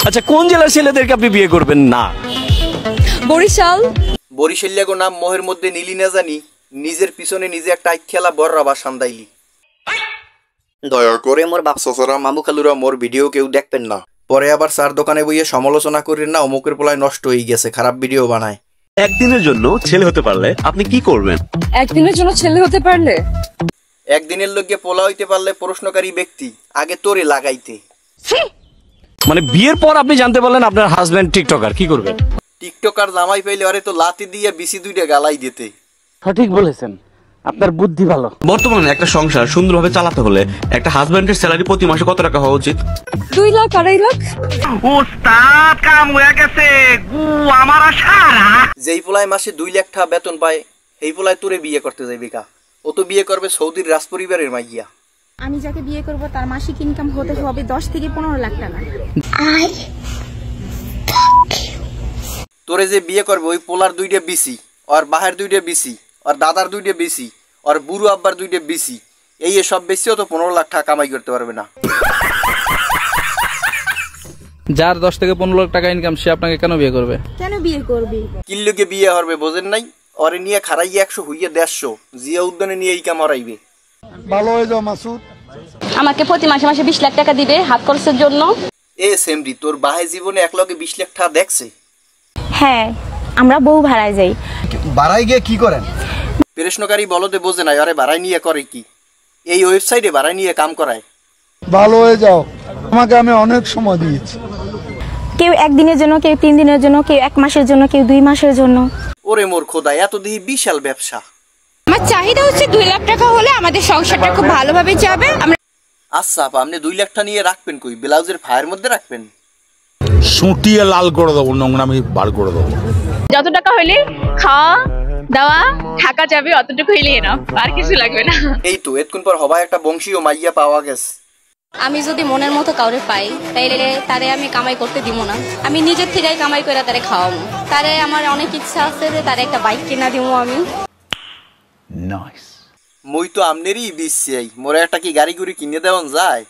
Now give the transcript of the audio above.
আচ্ছা, কোন জেলার ছেলেদেরকে আপনি বিয়ে করবেন না? বরিশাল। বরিশালিয়া গো নাম মোহের মধ্যে নিলি না জানি, নিজের পিছনে নিজে একটা খেলা বড়রা বা সান্দাইলি। দয়া করে মোর বাপ সসরা মামু খালুরা মোর ভিডিও কেউ দেখবেন না, পরে আবার স্যার দোকানে বইয়ে সমালোচনা করেন না অমুকের পোলায় নষ্ট হয়ে গেছে, খারাপ ভিডিও বানায়। একদিনের জন্য ছেলে হতে পারলে আপনি কি করবেন? একদিনের জন্য ছেলে হতে পারলে? একদিনের লোককে পোলা হইতে পারলে প্রশ্নকারী ব্যক্তি আগে তোরে লাগাইতে। মানে বিয়ের পর আপনি জানতে পারলেন আপনার হাজবেন্ড টিকটকার, কি করবেন? টিকটকার জামাই পাইলে আরে তো লাতি দিয়ে বিসি দুইটা গালাই দিতে। সঠিক বলেছেন, আপনার বুদ্ধি ভালো। বর্তমানে একটা সংসার সুন্দরভাবে চালাতে হলে একটা হাজবেন্ডের স্যালারি প্রতি মাসে কত টাকা হওয়া উচিত? 2 লাখ 2.5 লাখ। ওস্তাদ কাম হয়ে গেছে, গু আমার আশারা। যেই পোলায় মাসে 2 লাখ টাকা বেতন পায় এই পোলায় তোরে বিয়ে করতে যাইবে কা? ও তো বিয়ে করবে সৌদির রাজপরিবারের মাইয়া। আমি যাকে বিয়ে করব তার মাসিক ইনকাম হতে হবে 10 থেকে 15 লাখ টাকা। তোরে যে বিয়ে করবে ওই পোলার 2টা বিসি, আর বাহের 2টা বিসি, আর দাদার 2টা বিসি, আর বুড়ো আব্বার 2টা বিসি, এই সব বেশিও তো 15 লাখ টাকা কামাই করতে পারবে না। যার 10 থেকে 15 লাখ টাকা ইনকাম সে আপনাকে কেন বিয়ে করবে? কেন বিয়ে করবে? কিল্লুকে বিয়ে হবে বোঝেন নাই? ওরে নিয়ে খারাইয়ে 100 হইয়ে 150 জিয়া উদ্যানে নিয়ে এই কাম হরাইবে। ভালো হয়ে যাও মাসুদ। আমাকে প্রতি মাসে মাসে 20 লাখ টাকা দিবে হাত খরচের জন্য। এ সেমরি, তোর বাহে জীবনে এক লগে 20 লাখ টাকা দেখছে? হ্যাঁ, আমরা বউ ভাড়ায় যাই। বাড়াই গিয়ে কি করেন? প্রশ্নকারী বলতে বোঝে নাই, আরে ভাড়াই নিয়ে করে কি? এই ওয়েবসাইটে ভাড়াই নিয়ে কাম করায়। ভালো হয়ে যাও, তোমাকে আমি অনেক সময় দিয়েছি। কেউ 1 দিনের জন্য, কেউ 3 দিনের জন্য, কেউ 1 মাসের জন্য, কেউ 2 মাসের জন্য। ওরে মোর খোদা, এত দিহি বিশাল ব্যবসা। আমার চাহিদা হচ্ছে 2 লাখ টাকা হলে আমাদের সংসারটা খুব ভালোভাবে যাবে। আচ্ছা আপা, আপনি 2 লাখ টাকা নিয়ে রাখবেন কই? ব্লাউজের ফায়ের মধ্যে রাখবেন? সুটিয়ে লাল করে দেবো, নোংরামি বার করে দেবো। যত টাকা হইলে খাওয়া দাওয়া থাকা যাবে অতটুকু হইলেই না, আর কিছু লাগবে না। এই তো এতক্ষণ পর হবা একটা বংশীয় মাইয়া পাওয়া গেছে। আমি যদি মনের মতো কাউরে পাই তাইলে তারে আমি কামাই করতে দিব না, আমি নিজের থেকেই কামাই করে তারে খাওয়াবো। তারে আমার অনেক ইচ্ছা আছে যে তারে একটা বাইক কিনা দিব আমি। নাইস। মই তো আমনেরই বিশ্বাই, মোরে একটা কি গাড়ি গুড়ি কিনে দেওয়া যায়?